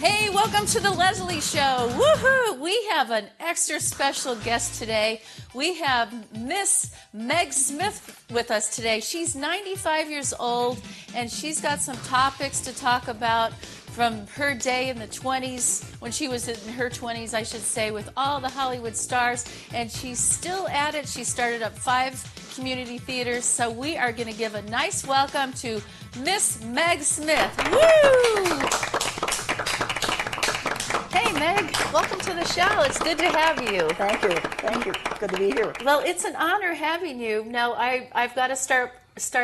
Hey, welcome to the Lezlie Show. Woohoo! We have an extra special guest today. We have Miss Meg Smith with us today. She's 95 years old, and she's got some topics to talk about from her day in the 20s, when she was in her 20s, I should say, with all the Hollywood stars, and she's still at it. She started up 5 community theaters, so we are going to give a nice welcome to Miss Meg Smith. Woo! Hey, Meg, welcome to the show. It's good to have you. Thank you. Thank you. Good to be here. Well, it's an honor having you. Now, I've got to start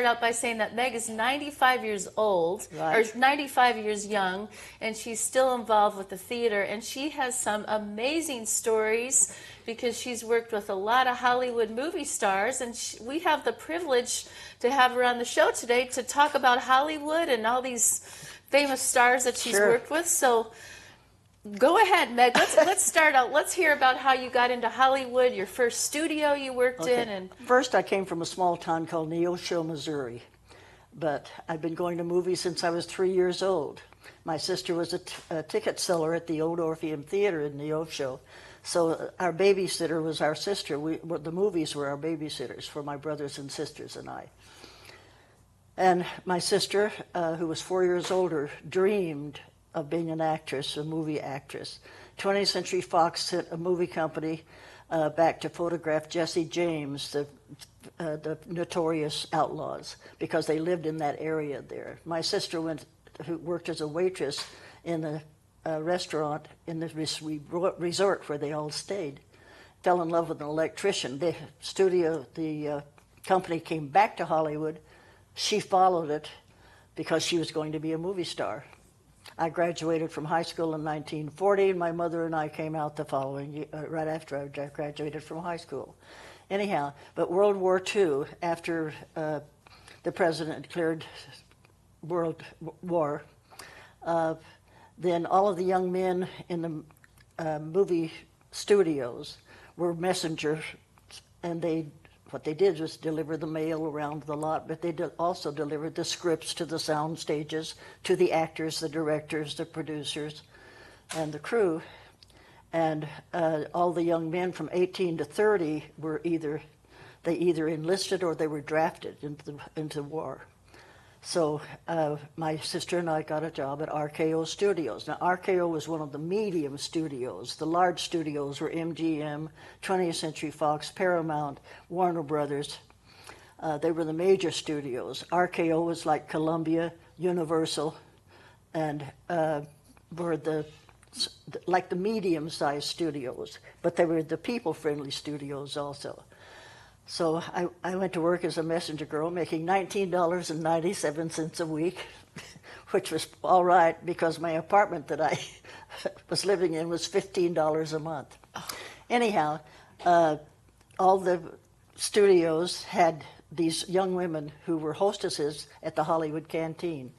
out by saying that Meg is 95 years old, Right. or 95 years young, and she's still involved with the theater, and she has some amazing stories because she's worked with a lot of Hollywood movie stars, and we have the privilege to have her on the show today to talk about Hollywood and all these famous stars that she's Sure. worked with. So go ahead, Meg. Let's start out. Let's hear about how you got into Hollywood, your first studio you worked in. And First, I came from a small town called Neosho, Missouri. But I've been going to movies since I was 3 years old. My sister was a ticket seller at the old Orpheum Theater in Neosho. So our babysitter was our sister. The movies were our babysitters for my brothers and sisters and I. And my sister, who was 4 years older, dreamed of being an actress, a movie actress. 20th Century Fox sent a movie company back to photograph Jesse James, the notorious outlaws, because they lived in that area there. My sister who worked as a waitress in a restaurant in the resort where they all stayed, fell in love with an electrician. The company came back to Hollywood. She followed it because she was going to be a movie star. I graduated from high school in 1940, and my mother and I came out the following year, right after I graduated from high school. Anyhow, but World War II, after the president declared World War, then all of the young men in the movie studios were messengers, and what they did was deliver the mail around the lot, but they also delivered the scripts to the sound stages, to the actors, the directors, the producers, and the crew. And all the young men from 18 to 30 were either enlisted or they were drafted into war. So my sister and I got a job at RKO Studios. Now, RKO was one of the medium studios. The large studios were MGM, 20th Century Fox, Paramount, Warner Brothers. They were the major studios. RKO was like Columbia, Universal, and were like the medium-sized studios, but they were the people-friendly studios also. So I went to work as a messenger girl, making $19.97 a week, which was all right because my apartment that I was living in was $15 a month. Anyhow, all the studios had these young women who were hostesses at the Hollywood Canteen.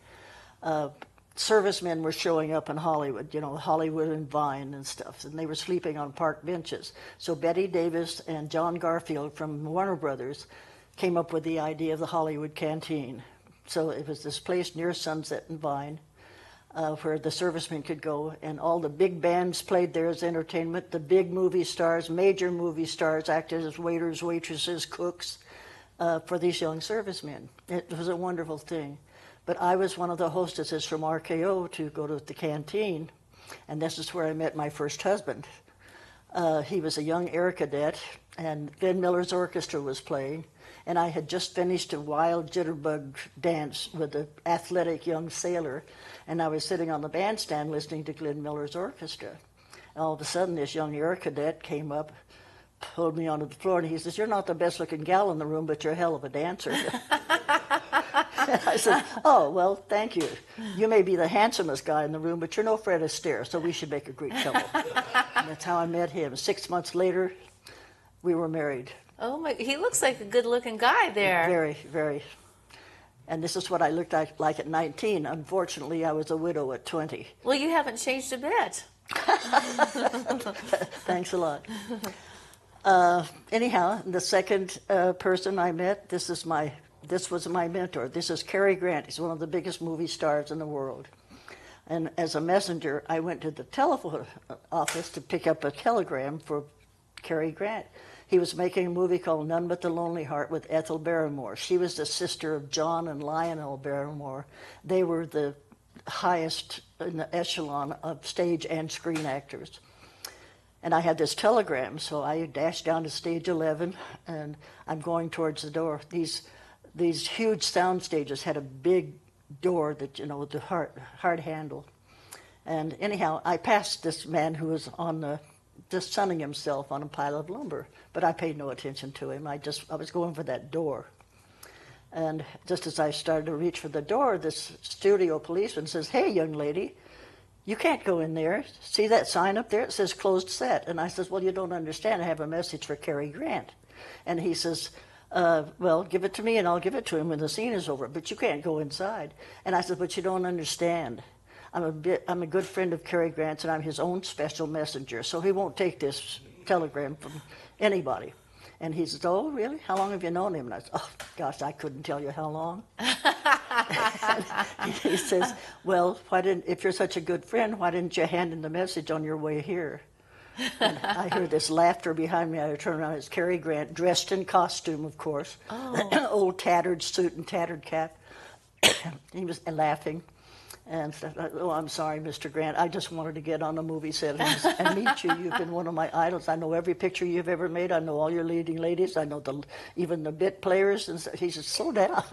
Servicemen were showing up in Hollywood, Hollywood and Vine and stuff, and they were sleeping on park benches. So Betty Davis and John Garfield from Warner Brothers came up with the idea of the Hollywood Canteen. So it was this place near Sunset and Vine where the servicemen could go, and all the big bands played there as entertainment. The big movie stars, major movie stars, acted as waiters, waitresses, cooks for these young servicemen. It was a wonderful thing. But I was one of the hostesses from RKO to go to the canteen, and this is where I met my first husband. He was a young air cadet, and Glenn Miller's orchestra was playing, and I had just finished a wild jitterbug dance with an athletic young sailor, and I was sitting on the bandstand listening to Glenn Miller's orchestra. And all of a sudden, this young air cadet came up, pulled me onto the floor, and he says, "You're not the best-looking gal in the room, but you're a hell of a dancer." I said, "Oh, well, thank you. You may be the handsomest guy in the room, but you're no Fred Astaire, so we should make a great couple." And that's how I met him. 6 months later, we were married. oh my, he looks like a good-looking guy there. Very, very. And this is what I looked like at 19. Unfortunately, I was a widow at 20. Well, you haven't changed a bit. Thanks a lot. Anyhow, the second person I met, this was my mentor. This is Cary Grant. He's one of the biggest movie stars in the world. And as a messenger, I went to the telephone office to pick up a telegram for Cary Grant. He was making a movie called None But the Lonely Heart with Ethel Barrymore. She was the sister of John and Lionel Barrymore. They were the highest in the echelon of stage and screen actors. And I had this telegram, so I dashed down to stage 11, and I'm going towards the door. These huge sound stages had a big door that, with the hard handle. And anyhow, I passed this man who was just sunning himself on a pile of lumber, but I paid no attention to him. I was going for that door. And just as I started to reach for the door, this studio policeman says, "Hey, young lady, you can't go in there. See that sign up there? It says closed set." And I says, "Well, you don't understand. I have a message for Cary Grant." And he says, "Well, give it to me and I'll give it to him when the scene is over, but you can't go inside." And I said, "But you don't understand. I'm a good friend of Cary Grant's, and I'm his own special messenger, so he won't take this telegram from anybody." And he says, "Oh, really? How long have you known him?" And I said, "Oh, gosh, I couldn't tell you how long." He says, "Well, if you're such a good friend, why didn't you hand him the message on your way here?" And I hear this laughter behind me. I turn around. It's Cary Grant, dressed in costume, of course. Oh. Old tattered suit and tattered cap. He was laughing. And said, "Oh, I'm sorry, Mr. Grant. I just wanted to get on a movie set and meet you. You've been one of my idols. I know every picture you've ever made. I know all your leading ladies. I know even the bit players." And he says, "Slow down."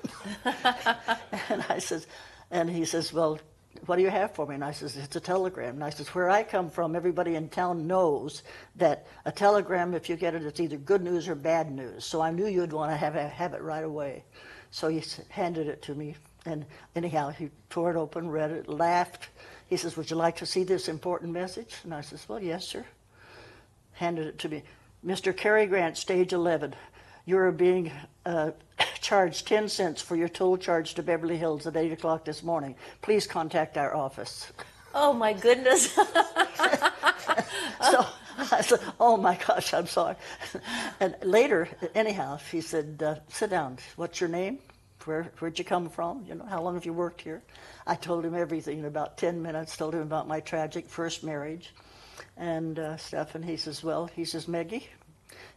And he says, "Well, what do you have for me?" And I says, "It's a telegram." And I says, "Where I come from, everybody in town knows that a telegram, if you get it, it's either good news or bad news. So I knew you'd want to have it right away." So he handed it to me. And anyhow, he tore it open, read it, laughed. He says, "Would you like to see this important message?" And I says, "Well, yes, sir." Handed it to me. "Mr. Cary Grant, stage 11. You are being charged 10 cents for your toll charge to Beverly Hills at 8 o'clock this morning. Please contact our office." Oh, my goodness. So I said, "Oh, my gosh, I'm sorry." And later, anyhow, he said, "Sit down. What's your name? Where'd you come from? How long have you worked here?" I told him everything in about 10 minutes, told him about my tragic first marriage and stuff. And he says, "Meggie,"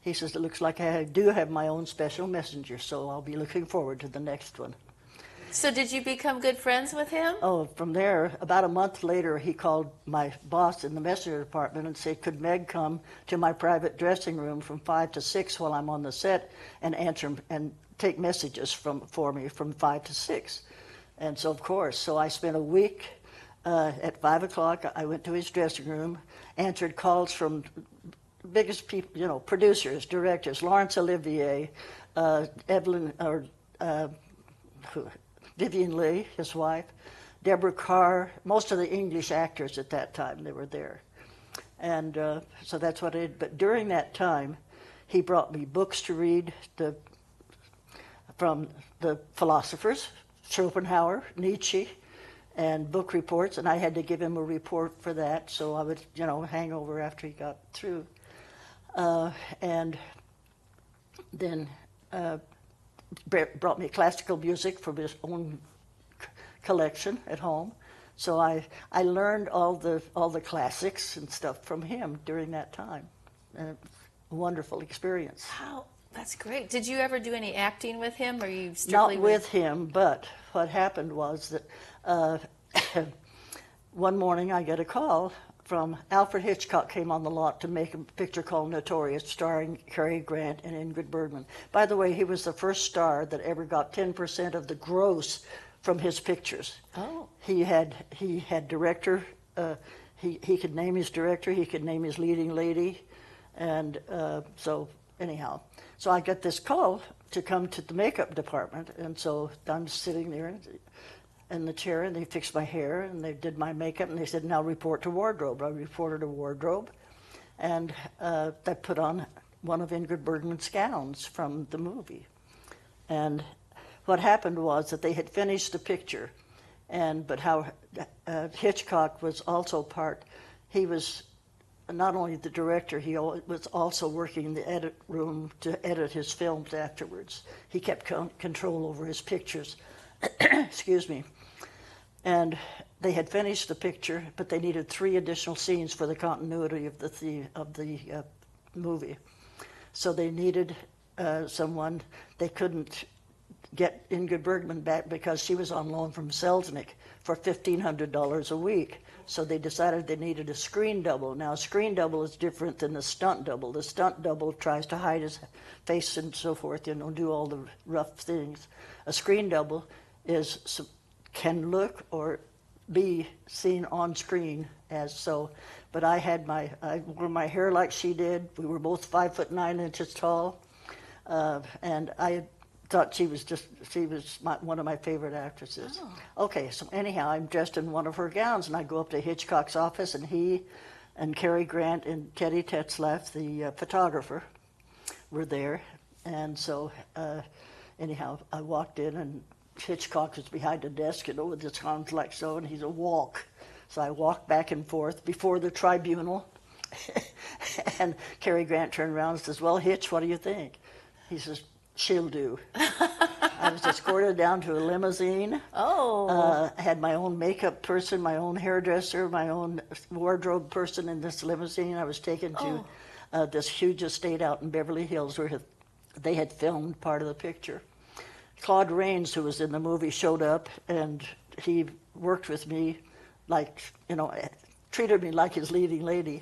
he says, "it looks like I do have my own special messenger, so I'll be looking forward to the next one." So did you become good friends with him? Oh, from there, about a month later, he called my boss in the messenger department and said, "Could Meg come to my private dressing room from 5 to 6 while I'm on the set and answer and take messages for me from 5 to 6. And so, of course, I spent a week at 5 o'clock. I went to his dressing room, answered calls from biggest people, producers, directors, Laurence Olivier, Vivian Leigh, his wife, Deborah Carr, most of the English actors at that time, they were there. And so that's what I did. But during that time, he brought me books to read, from the philosophers, Schopenhauer, Nietzsche, and book reports, and I had to give him a report for that, so I would, hang over after he got through. And then brought me classical music from his own collection at home. So I learned all the classics and stuff from him during that time. And it was a wonderful experience. Wow. That's great. Did you ever do any acting with him, or you strictly Not with him, but what happened was that one morning I get a call from Alfred Hitchcock came on the lot to make a picture called Notorious, starring Cary Grant and Ingrid Bergman. By the way, he was the first star that ever got 10% of the gross from his pictures. Oh. He had director. He could name his director. He could name his leading lady, and so anyhow. So I got this call to come to the makeup department, and so I'm sitting there in the chair, and they fixed my hair, and they did my makeup, and they said, "Now report to wardrobe." I reported to wardrobe, and they put on one of Ingrid Bergman's gowns from the movie. And what happened was that they had finished the picture, but how Hitchcock was also he was not only the director, he was also working in the edit room to edit his films afterwards. He kept control over his pictures. Excuse me. And they had finished the picture, but they needed 3 additional scenes for the continuity of the movie. So they needed someone. They couldn't get Ingrid Bergman back because she was on loan from Selznick for $1,500 a week. So they decided they needed a screen double. Now, a screen double is different than the stunt double. The stunt double tries to hide his face and so forth, you know, do all the rough things. A screen double can look or be seen on screen as so. But I wore my hair like she did. We were both 5'9" tall, and I thought she was one of my favorite actresses. Oh. Okay, so anyhow, I'm dressed in one of her gowns, and I go up to Hitchcock's office, and he and Cary Grant and Teddy Tetzlaff, the photographer, were there. And so anyhow, I walked in, and Hitchcock was behind the desk, you know, with his arms like so, and he's a walk. So I walked back and forth before the tribunal, and Cary Grant turned around and says, "Well, Hitch, what do you think?" He says, "She'll do." I was escorted down to a limousine. Oh. I had my own makeup person, my own hairdresser, my own wardrobe person in this limousine. I was taken to this huge estate out in Beverly Hills where they had filmed part of the picture. Claude Rains, who was in the movie, showed up, and he worked with me like, you know, treated me like his leading lady.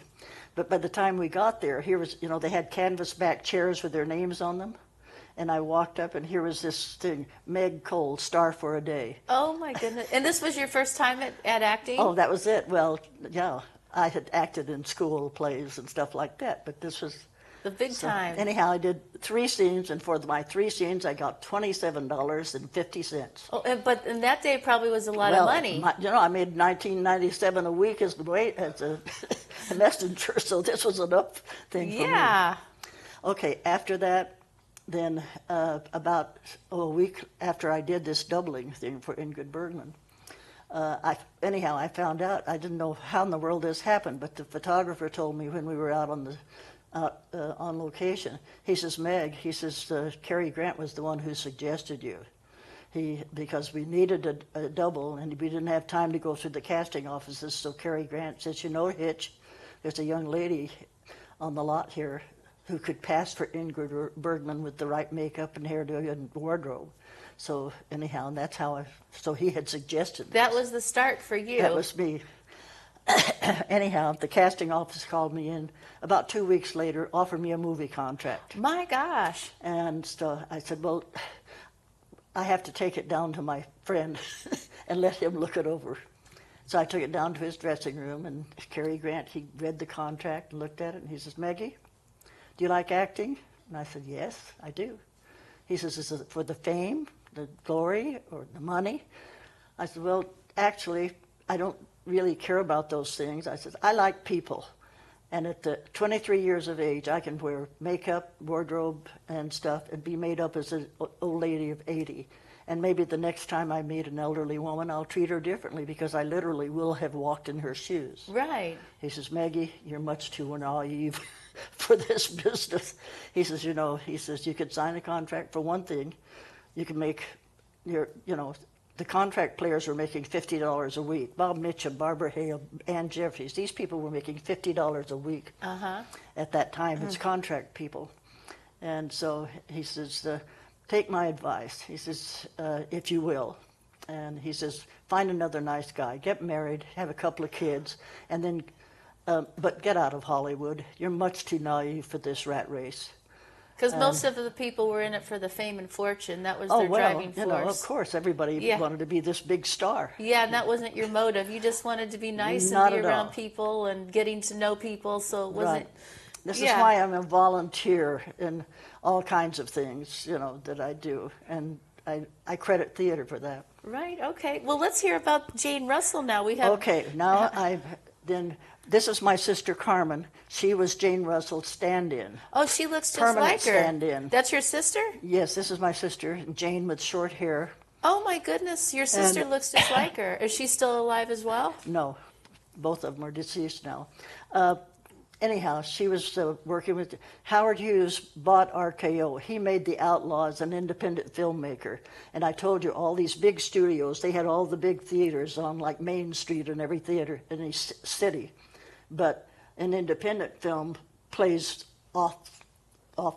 But by the time we got there, here was, you know, they had canvas back chairs with their names on them. And I walked up, and here was this thing, Meg Cole, Star for a Day. Oh, my goodness. And this was your first time at acting? Oh, that was it. Well, yeah, I had acted in school plays and stuff like that, but this was... The big time. Anyhow, I did 3 scenes, and for my 3 scenes, I got $27.50. Oh, but in that day, it probably was a lot of money. You know, I made $19.97 a week as a messenger, so this was an up thing for me. Yeah. Okay, after that, then about a week after I did this doubling thing for Ingrid Bergman, I found out, I didn't know how in the world this happened, but the photographer told me when we were out on location. He says, "Meg," he says, "Cary Grant was the one who suggested you. Because we needed a double, and we didn't have time to go through the casting offices, so Cary Grant says, you know, Hitch, there's a young lady on the lot here who could pass for Ingrid Bergman with the right makeup and hairdo and wardrobe." So anyhow, and that's how so he had suggested That this. was the start for you. That was me. Anyhow, the casting office called me in about 2 weeks later, offered me a movie contract. My gosh. And so I said, well, I have to take it down to my friend and let him look it over. So I took it down to his dressing room, and Cary Grant, he read the contract and looked at it, and he says, "Meggie, do you like acting?" And I said, "Yes, I do." He says, "Is it for the fame, the glory, or the money?" I said, "Well, actually, I don't really care about those things." I said, "I like people. And at the 23 years of age, I can wear makeup, wardrobe, and stuff, and be made up as an old lady of 80. And maybe the next time I meet an elderly woman, I'll treat her differently because I literally will have walked in her shoes." Right. He says, "Meggie, you're much too naive for this business." He says, "You know," he says, "you could sign a contract for one thing. You can make the contract players were making $50 a week. Bob Mitchum, Barbara Hale, Ann Jeffries, these people were making $50 a week at that time as contract people." And so he says, "Take my advice." He says, "If you will." And he says, "Find another nice guy, get married, have a couple of kids, and then, but get out of Hollywood. You're much too naive for this rat race." Because most of the people were in it for the fame and fortune. That was their driving force. You know, of course, everybody wanted to be this big star. Yeah, and that wasn't your motive. You just wanted to be nice Not and be at around all. people and getting to know people. So it wasn't. Right. This is why I'm a volunteer in all kinds of things, you know, that I do, and I credit theater for that. Right. Okay. Well, let's hear about Jane Russell now. We have. Okay. Now this is my sister Carmen. She was Jane Russell's stand-in. Oh, she looks just Permanent like her. stand-in. That's your sister? Yes, this is my sister, Jane with short hair. Oh my goodness, your sister looks just like her. Is she still alive as well? No, both of them are deceased now. anyhow, she was working with Howard Hughes. Bought RKO. He made The Outlaws, an independent filmmaker. And I told you, all these big studios, they had all the big theaters on like Main Street and every theater in a city. But an independent film plays off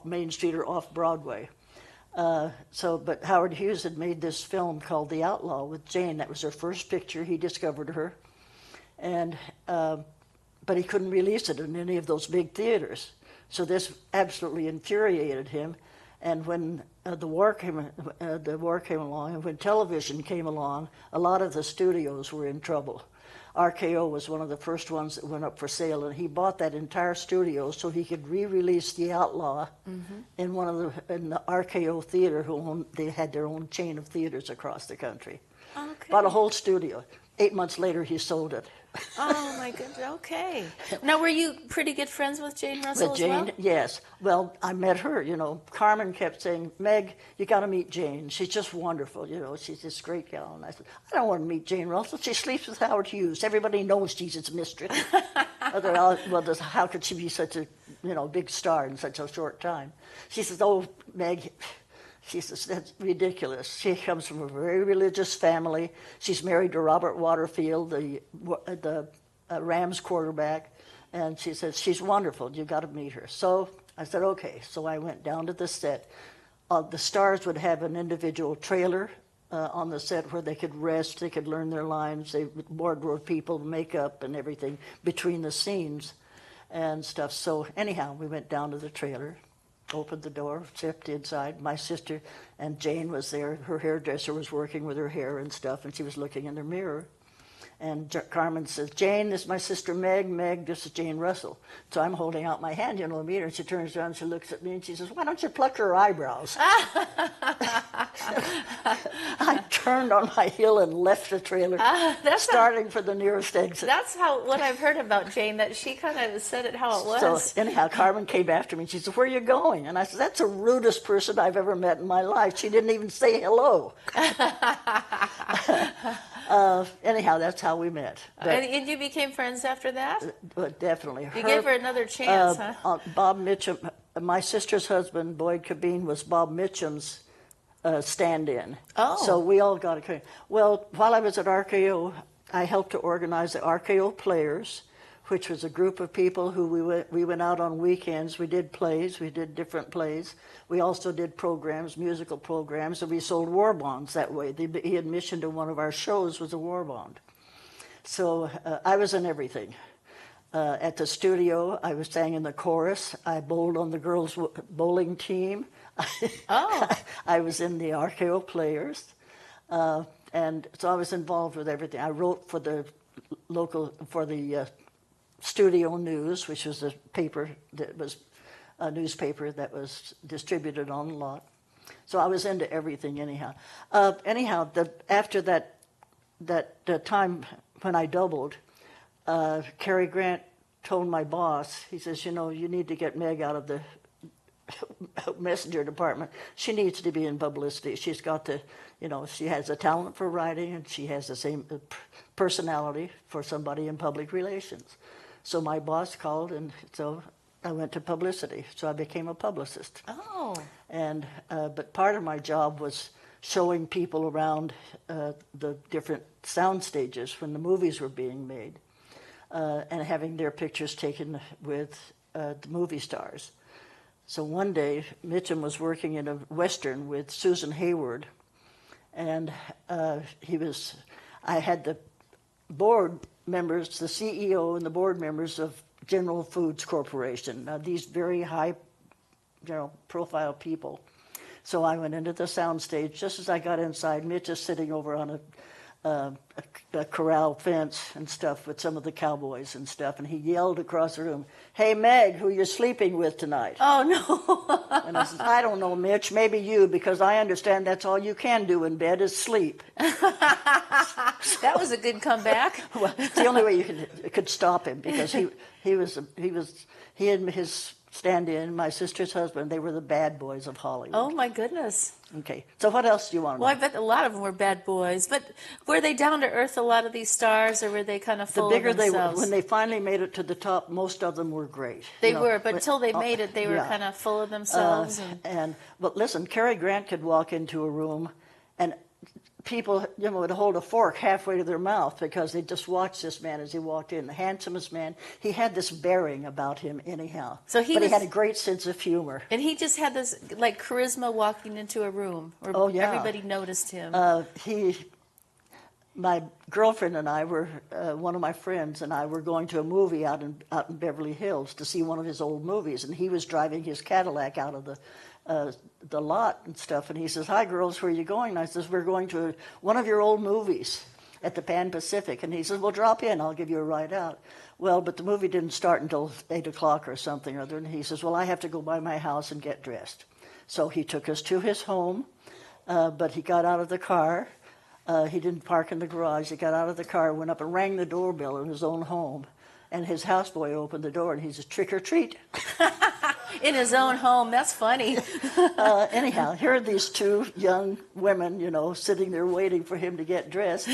Main Street or off Broadway. But Howard Hughes had made this film called The Outlaw with Jane. That was her first picture. He discovered her. And but he couldn't release it in any of those big theaters. So this absolutely infuriated him. And when the war came along, and when television came along, a lot of the studios were in trouble. RKO was one of the first ones that went up for sale, and he bought that entire studio so he could re-release The Outlaw in the RKO theater. They had their own chain of theaters across the country. Okay. Bought a whole studio. 8 months later, he sold it. Oh, my goodness. Okay. Now, were you pretty good friends with Jane Russell as well? Yes. Well, I met her, you know. Carmen kept saying, Meg, you got to meet Jane. She's just wonderful, you know. She's this great gal. And I said, I don't want to meet Jane Russell. She sleeps with Howard Hughes. Everybody knows she's his mistress. How could she be such a, big star in such a short time? She says, oh, Meg... She says, that's ridiculous. She comes from a very religious family. She's married to Robert Waterfield, the Rams quarterback. And she says, she's wonderful. You've got to meet her. So I said, okay. So I went down to the set. The stars would have an individual trailer on the set where they could rest. They could learn their lines. They would wardrobe people, makeup and everything between the scenes and stuff. So anyhow, we went down to the trailer. Opened the door, stepped inside. My sister and Jane was there. Her hairdresser was working with her hair and stuff, and she was looking in the mirror. And Carmen says, Jane, this is my sister Meg. Meg, this is Jane Russell. So I'm holding out my hand, to meet her, and she turns around and she looks at me and she says, why don't you pluck her eyebrows? I turned on my heel and left the trailer, starting for the nearest exit. That's what I've heard about Jane, that she kind of said it how it was. So anyhow, Carmen came after me and she said, where are you going? And I said, that's the rudest person I've ever met in my life. She didn't even say hello. Anyhow, that's how we met. But, and you became friends after that? Definitely. You gave her another chance, huh? Bob Mitchum, my sister's husband, Boyd Cabine, was Bob Mitchum's stand-in. Oh. So we all got acquainted. Well, while I was at RKO, I helped to organize the RKO Players, which was a group of people who we went out on weekends. We did plays. We did different plays. We also did programs, musical programs, and we sold war bonds that way. The admission to one of our shows was a war bond. So I was in everything. At the studio, I sang in the chorus. I bowled on the girls' bowling team. Oh. I was in the RKO Players. And so I was involved with everything. I wrote for the Studio News, which was a newspaper that was distributed on the lot. So I was into everything anyhow. After that time when I doubled, Cary Grant told my boss, he says, you need to get Meg out of the messenger department. She needs to be in publicity. She's got to, she has a talent for writing and she has the same personality for somebody in public relations. So my boss called, and so I went to publicity. So I became a publicist. Oh. And but part of my job was showing people around the different sound stages when the movies were being made, and having their pictures taken with the movie stars. So one day, Mitchum was working in a Western with Susan Hayward, and I had the board members, the CEO and the board members of General Foods Corporation. Now, these very high, profile people. So I went into the soundstage. Just as I got inside, Mitch is sitting over on a corral fence and stuff with some of the cowboys and stuff, and he yelled across the room, "Hey, Meg, who you sleeping with tonight?" Oh, no. And I said, "I don't know, Mitch, maybe you, because I understand that's all you can do in bed is sleep." That was a good comeback. Well, it's the only way you could stop him, because he and his stand-in, my sister's husband. They were the bad boys of Hollywood. Oh, my goodness. Okay, so what else do you want to know? Well, I bet a lot of them were bad boys. But were they down to earth, a lot of these stars, or were they kind of full The bigger of they were, themselves? when they finally made it to the top, most of them were great. They were, but until they made it, they were yeah. kind of full of themselves. But listen, Cary Grant could walk into a room, and people, would hold a fork halfway to their mouth because they just watched this man as he walked in. The handsomest man. He had this bearing about him, anyhow. But he had a great sense of humor. And he just had this like charisma walking into a room, where everybody noticed him. My girlfriend and I were, one of my friends and I were going to a movie out in Beverly Hills to see one of his old movies, and he was driving his Cadillac out of the lot and stuff, and he says, "Hi girls, where are you going?" And I says, "We're going to one of your old movies at the Pan Pacific." And he says, "Well, drop in, I'll give you a ride out." Well, but the movie didn't start until 8 o'clock or something or other, and he says, "Well, I have to go by my house and get dressed." So he took us to his home, but he got out of the car. He didn't park in the garage. He got out of the car, went up and rang the doorbell in his own home, and his houseboy opened the door, and he says, "Trick or treat." In his own home. That's funny. Anyhow, here are these two young women, sitting there waiting for him to get dressed.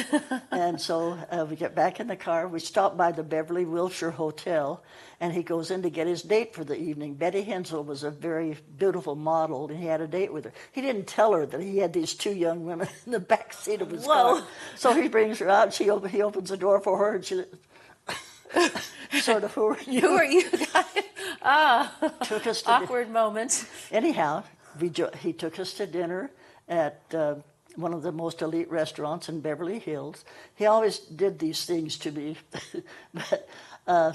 And so we get back in the car. We stop by the Beverly Wilshire Hotel, and he goes in to get his date for the evening. Betty Hensel was a very beautiful model, and he had a date with her. He didn't tell her that he had these two young women in the back seat of his car. So he brings her out. He opens the door for her, and she sort of, "Who are you?" Who are you guys? Took us to awkward moment. Anyhow, he took us to dinner at one of the most elite restaurants in Beverly Hills. He always did these things to me. But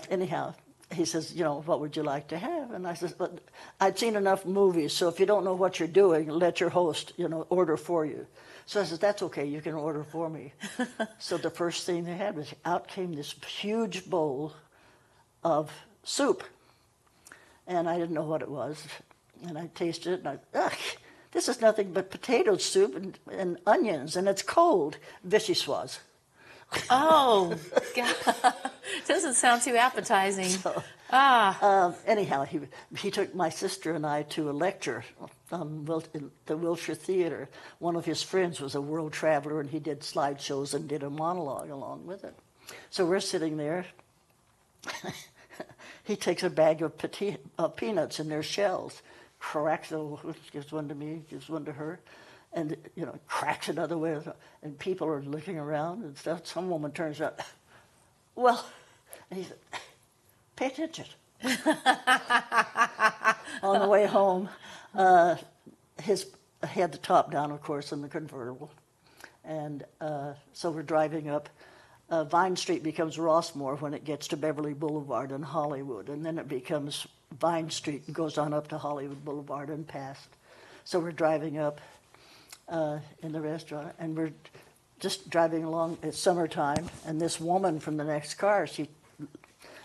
anyhow, he says, "What would you like to have?" And I said, "But I'd seen enough movies, so if you don't know what you're doing, let your host, order for you." So I said, "That's okay, you can order for me." So the first thing they had was, out came this huge bowl of soup. And I didn't know what it was. And I tasted it, and this is nothing but potato soup and onions, and it's cold. Vichyssoise. Oh, God. Doesn't sound too appetizing. So, anyhow, he took my sister and I to a lecture in the Wilshire Theater. One of his friends was a world traveler, and he did slideshows and did a monologue along with it. So we're sitting there. He takes a bag of peanuts in their shells, cracks it, gives one to me, gives one to her, and cracks another way, and people are looking around and stuff. Some woman turns around, "Well," and he said, "Pay attention." On the way home, he had the top down, of course, in the convertible, and so we're driving up. Vine Street becomes Rossmore when it gets to Beverly Boulevard and Hollywood, and then it becomes Vine Street and goes on up to Hollywood Boulevard and past. So we're driving up in the restaurant, and we're just driving along. It's summertime, and this woman from the next car, she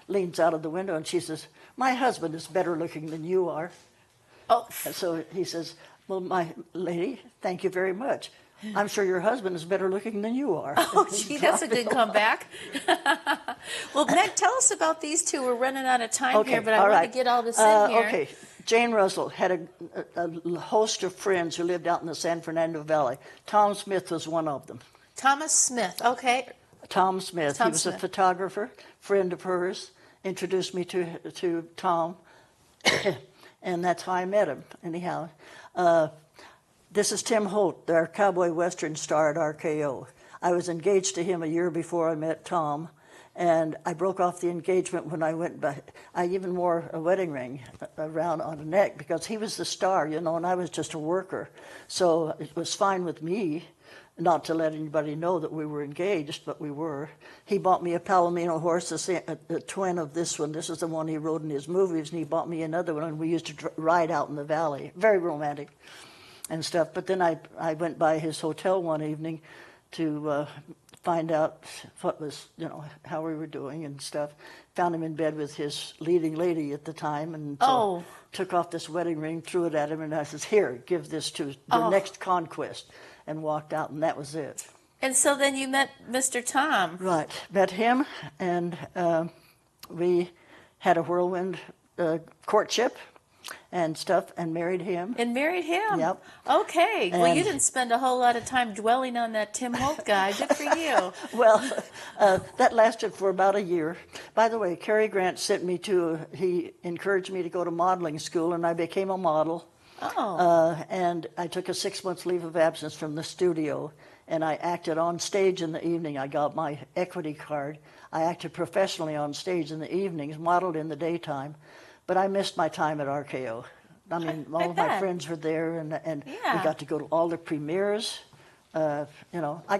leans out of the window and she says, "My husband is better looking than you are." Oh. And so he says, "Well, my lady, thank you very much. I'm sure your husband is better looking than you are." Oh, gee, that's a good comeback. Well, Meg, tell us about these two. We're running out of time here, but I want to get all this in here. Okay. Jane Russell had a host of friends who lived out in the San Fernando Valley. Tom Smith was one of them. Thomas Smith, okay. Tom Smith. He was a photographer, friend of hers, introduced me to Tom, and that's how I met him. Anyhow, this is Tim Holt, our cowboy western star at RKO. I was engaged to him a year before I met Tom, and I broke off the engagement when I went back. I even wore a wedding ring around on the neck because he was the star, and I was just a worker. So it was fine with me not to let anybody know that we were engaged, but we were. He bought me a Palomino horse, a twin of this one. This is the one he rode in his movies, and he bought me another one, and we used to ride out in the valley. Very romantic and stuff. But then I went by his hotel one evening to find out what was, how we were doing and stuff. Found him in bed with his leading lady at the time, and so took off this wedding ring, threw it at him, and I says, "Here, give this to your next conquest," and walked out, and that was it. And so then you met Mr. Tom. Right, met him, and we had a whirlwind courtship. and stuff, and married him. And married him? Yep. Okay. Well, you And- didn't spend a whole lot of time dwelling on that Tim Holt guy. Good for you. Well, that lasted for about a year. By the way, Cary Grant he encouraged me to go to modeling school, and I became a model. Oh. And I took a 6-month leave of absence from the studio, and I acted on stage in the evening. I got my equity card. I acted professionally on stage in the evenings, modeled in the daytime. But I missed my time at RKO. I mean, all of my bet. friends were there, and Yeah. we got to go to all the premieres. I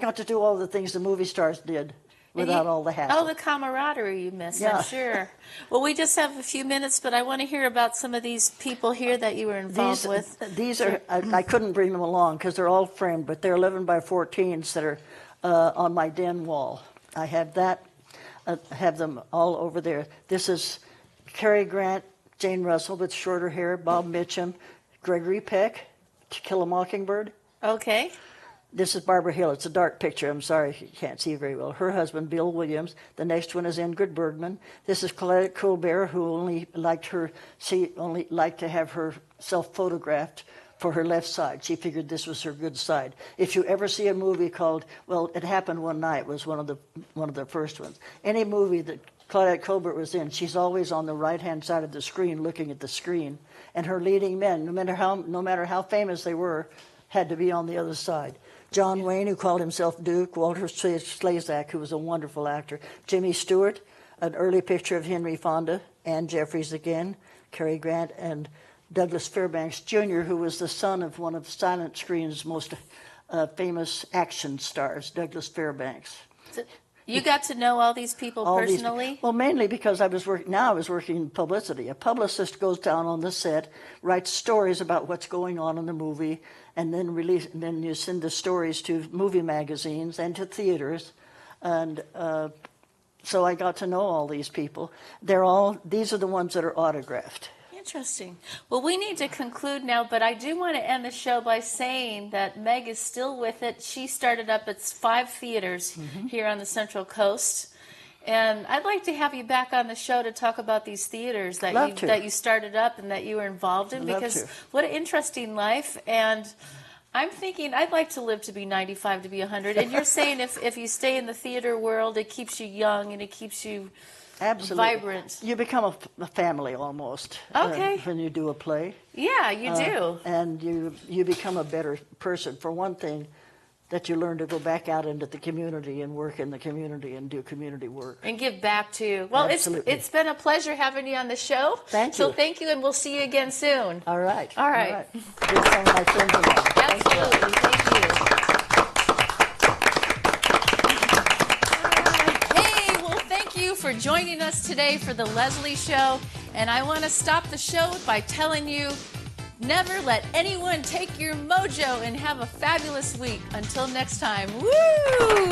got to do all the things the movie stars did without all the hassle. Oh, the camaraderie you missed, Yeah. I'm sure. Well, we just have a few minutes, but I want to hear about some of these people here that you were involved with. These are, I couldn't bring them along because they're all framed, but they're 11 by 14s that are on my den wall. I have have them all over there. This is Cary Grant, Jane Russell with shorter hair, Bob Mitchum, Gregory Peck, To Kill a Mockingbird. Okay. This is Barbara Hill. It's a dark picture. I'm sorry you can't see very well. Her husband, Bill Williams. The next one is Ingrid Bergman. This is Colette Colbert, who only liked to have herself photographed for her left side. She figured this was her good side. If you ever see a movie called, well, It Happened One Night was one of the first ones. Any movie that Claudette Colbert was in, she's always on the right-hand side of the screen looking at the screen. And her leading men, no matter how famous they were, had to be on the other side. John Wayne, who called himself Duke, Walter Slazak, who was a wonderful actor, Jimmy Stewart, an early picture of Henry Fonda, Ann Jeffries again, Cary Grant, and Douglas Fairbanks Jr., who was the son of one of silent screen's most famous action stars, Douglas Fairbanks. So you got to know all these people personally? Well, mainly because I was working in publicity. A publicist goes down on the set, writes stories about what's going on in the movie, and then you send the stories to movie magazines and to theaters, and so I got to know all these people. These are the ones that are autographed. Interesting. Well, we need to conclude now, but I do want to end the show by saying that Meg is still with it. She started up at 5 theaters here on the Central Coast. And I'd like to have you back on the show to talk about these theaters that you started up and that you were involved in, because what an interesting life. And I'm thinking I'd like to live to be 95, to be 100. And you're saying if you stay in the theater world, it keeps you young and it keeps you absolutely vibrant. You become a family almost. Okay. When you do a play. Yeah, you do. And you become a better person. For one thing, that you learn to go back out into the community and work in the community and do community work. And give back to. Well, it's been a pleasure having you on the show. Thank you. So thank you, and we'll see you again soon. All right. All right. Here's some of my friends along. Absolutely. Thank you. Hey, well, thank you for joining us today for the Lezlie Show. And I want to stop the show by telling you, never let anyone take your mojo, and have a fabulous week. Until next time. Woo!